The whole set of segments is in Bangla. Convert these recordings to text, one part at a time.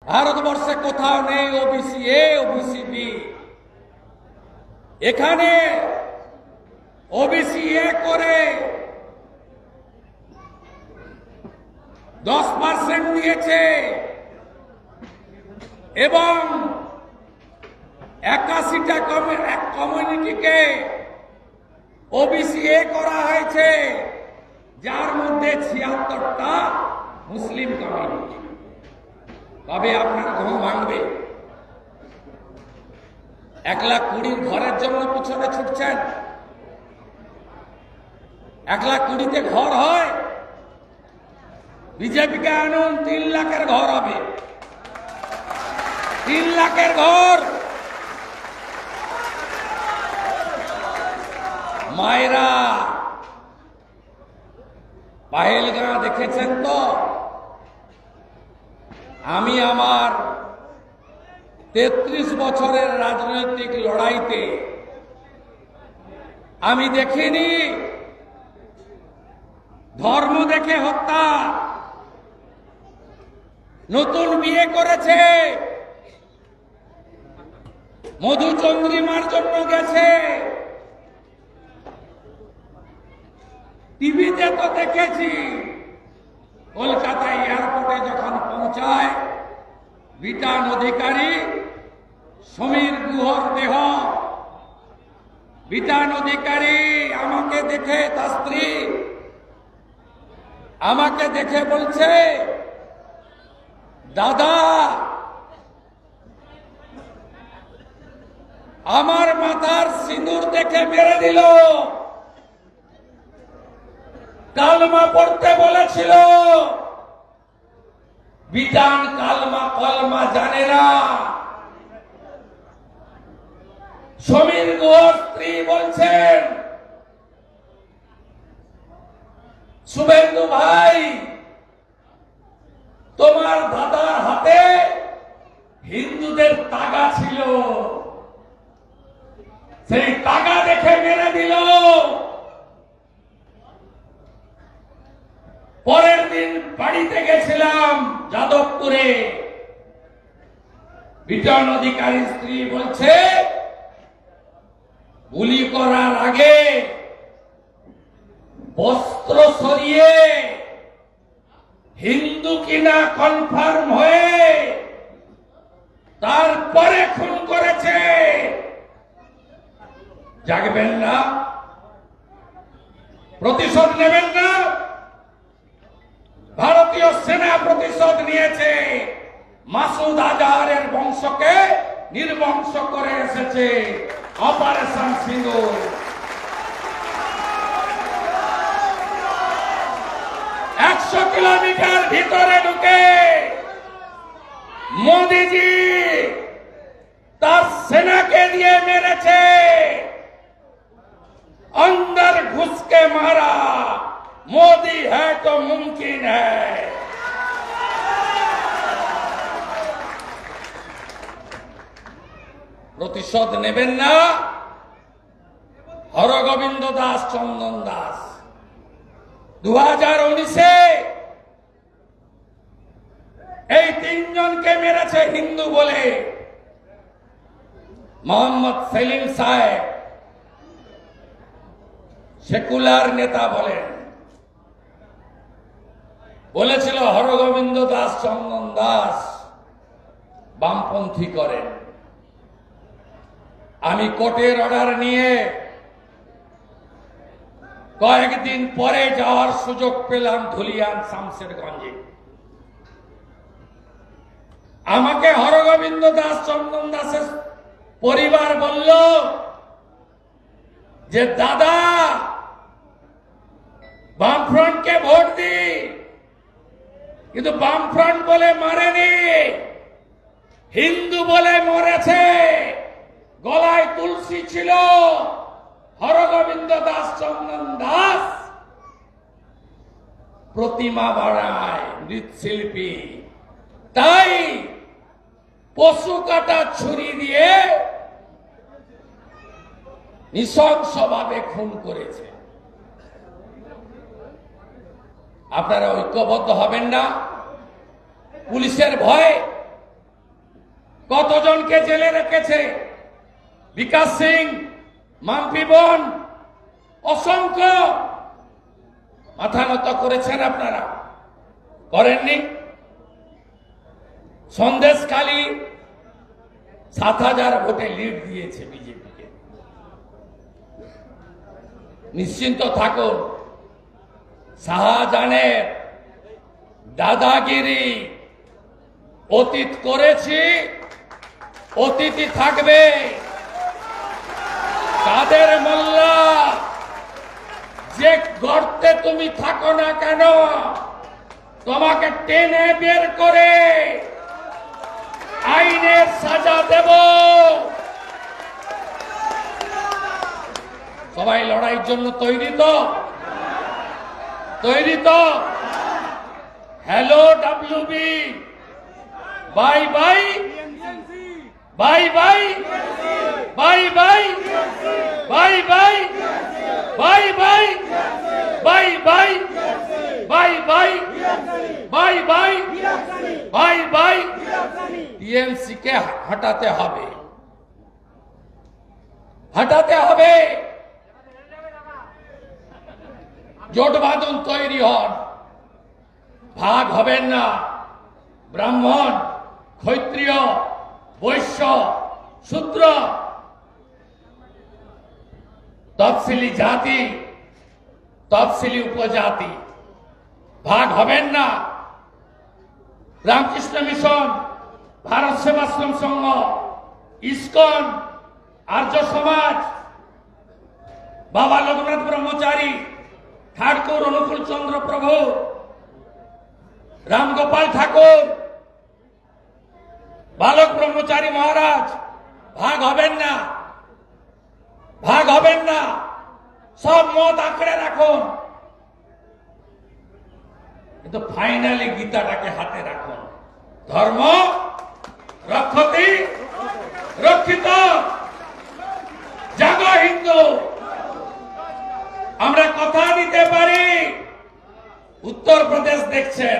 ভারতবর্ষে কোথাও নেই ওবিসি এ ওবিসি বি। এখানে ওবিসি এ করে 10% নিয়েছে এবং 81টা কমিউনিটিকে ওবিসি এ করা হয়েছে, যার মধ্যে 76টা মুসলিম কমিউনিটি। তবে আপনার ঘুম ভাঙবে। 1,20,000 ঘরের জন্য পিছনে ছুটছেন। 1,20,000 ঘর হয়, বিজেপিকে আনুন 3 লাখের ঘর হবে। 3 লাখের ঘর। মায়েরা পাহেলগাঁ দেখেছেন তো? আমি আমার 33 বছরের রাজনৈতিক লড়াইতে আমি দেখিনি ধর্ম দেখে হত্যা। নতুন বিয়ে করেছে, মধুচন্দ্রিমার জন্য গেছে। টিভিতে তো দেখেছি, কলকাতা এয়ারপোর্টে যখন পৌঁছায় বিটান অধিকারী, সমীর গুহর দেহ। বিটান অধিকারী আমাকে দেখে, তার স্ত্রী আমাকে দেখে বলছে, দাদা আমার মাথার সিঁদুর দেখে মেরে দিল। কালমা পড়তে বলেছিল, বিটান কালমা কলমা জানে না। সমীর গুহর স্ত্রী বলছেন, শুভেন্দু ভাই তোমার দাদার হাতে হিন্দুদের তাগা ছিল, সেই তাগা দেখে মেরে দিল। পরের দিন বাড়িতে গেছিলাম যাদবপুরে। বিটান অধিকারী স্ত্রী বলছে, গুলি করার আগে বস্ত্র সরিয়ে হিন্দু কিনা কনফার্ম হয়ে তারপরে খুন করেছে। জাগবেন না? প্রতিশোধ নেবেন না? ভারতীয় সেনা প্রতিশোধ নিয়েছে। মাসুদ আজহারের বংশকে নির্বংশ করে এসেছে অপারেশন সিঁদুর। একশো কিলোমিটার ভিতরে ঢুকে মোদিজি তার সেনাকে দিয়ে মেরেছে। अंदर घुस के मारा, मोदी है तो मुमकिन है। প্রতিশোধ নেবেন না? হরগোবিন্দ দাস, চন্দন দাস 2019-এ এই 3 জনকে মেরেছে হিন্দু বলে। মোহাম্মদ সেলিম সাহেব সেকুলার নেতা বলেছিল হরগোবিন্দ দাস, চন্দন দাস বামপন্থী করেন। আমি কোর্টের অর্ডার নিয়ে কয়েকদিন পরে যাওয়ার সুযোগ পেলাম ধুলিয়ান শামশেরগঞ্জে। আমাকে হরগোবিন্দ দাস, চন্দন দাসের পরিবার বলল যে দাদা বামফ্রন্টকে ভোট দি, কিন্তু বামফ্রন্ট বলে মারেনি, হিন্দু বলে মরেছে। গলায় তুলসী ছিল। হরগোবিন্দ দাস, চন্দন দাস প্রতিমা বাড়ায়, মৃৎশিল্পী। তাই পশু কাটা ছুরি দিয়ে নৃশংসভাবে খুন করেছে। আপনারা ঐক্যবদ্ধ হবেন না? পুলিশের ভয় কতজনকে জেলে রেখেছে, বিকাশ সিং, মাম্পি বোন, অসংখ্য। মাথা নত করেছেন আপনারা? করেননি। সন্দেশখালী 7,000 ভোটে লিড দিয়েছে বিজেপিকে। নিশ্চিন্ত থাকুন, শাহজাহানের দাদাগিরি অতীত করেছি, অতীতই থাকবে। কাদের মোল্লা, যে গর্তে তুমি থাকো না কেন, তোমাকে টেনে বের করে আইনের সাজা দেব। সবাই লড়াইয়ের জন্য তৈরি তো? তৈরি তো? Hello WB, bye bye, bye bye, bye bye, bye bye, bye bye, bye bye, bye bye, bye bye, bye bye. TMC কে হটাতে হবে, হটাতে হবে। জোট বাঁধন তৈরি হন, ভাগ হবেন না। ব্রাহ্মণ, ক্ষত্রিয়, বৈশ্য, শূদ্র, তফসিলি জাতি, তফসিলি উপজাতি, ভাগ হবেন না। রামকৃষ্ণ মিশন, ভারত সেবাশ্রম সংঘ, ইসকন, আর্য সমাজ, বাবা লোকনাথ ব্রহ্মচারী, ঠাকুর অনুকূল চন্দ্র প্রভু, রামগোপাল ঠাকুর, বালক ব্রহ্মচারী মহারাজ, ভাগ হবেন না, ভাগ হবেন না। সব মত আঁকড়ে রাখুন, কিন্তু ফাইনালি গীতাটাকে হাতে রাখুন। ধর্ম রক্ষতি রক্ষিত, জাগো হিন্দু। আমরা কথা দিতে পারি, উত্তরপ্রদেশ দেখছেন,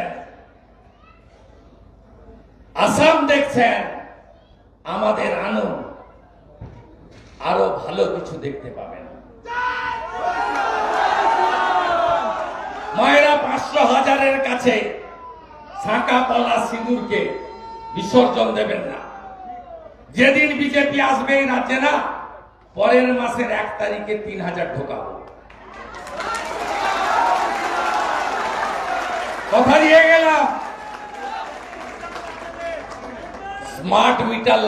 আসাম দেখছেন, আমাদের আনুন, আরো ভালো কিছু দেখতে পাবেন। মায়েরা 500,000-এর কাছে শাঁকা পলা সিঁদুরকে বিসর্জন দেবেন না। যেদিন বিজেপি আসবে এই রাজ্যে না, পরের মাসের 1 তারিখে 3,000 ঢোকাবো। কথা দিয়ে গেলাম। Smart meter